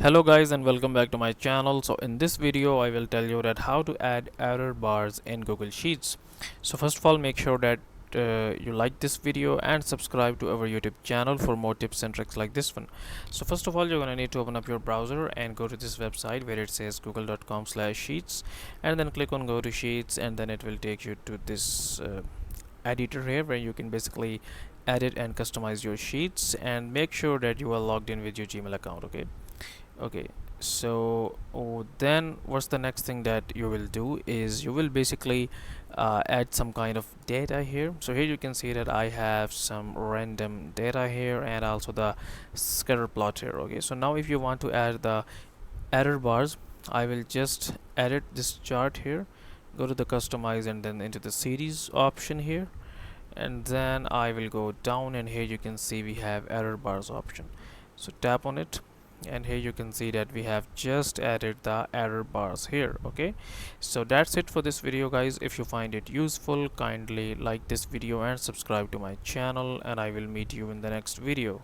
Hello guys and welcome back to my channel. So in this video I will tell you that how to add error bars in Google Sheets. So first of all, make sure that you like this video and subscribe to our YouTube channel for more tips and tricks like this one. So first of all, you're gonna need to open up your browser and go to this website where it says google.com/sheets, and then click on go to sheets, and then it will take you to this editor here where you can basically edit and customize your sheets, and make sure that you are logged in with your Gmail account. Okay, so then what's the next thing that you will do is you will basically add some kind of data here. So here you can see that I have some random data here and also the scatter plot here. Okay, so now if you want to add the error bars, I will just edit this chart here, go to the customize and then into the series option here, and then I will go down, and here you can see we have error bars option. So tap on it, and here you can see that we have just added the error bars here. Okay, so that's it for this video guys. If you find it useful, kindly like this video and subscribe to my channel, and I will meet you in the next video.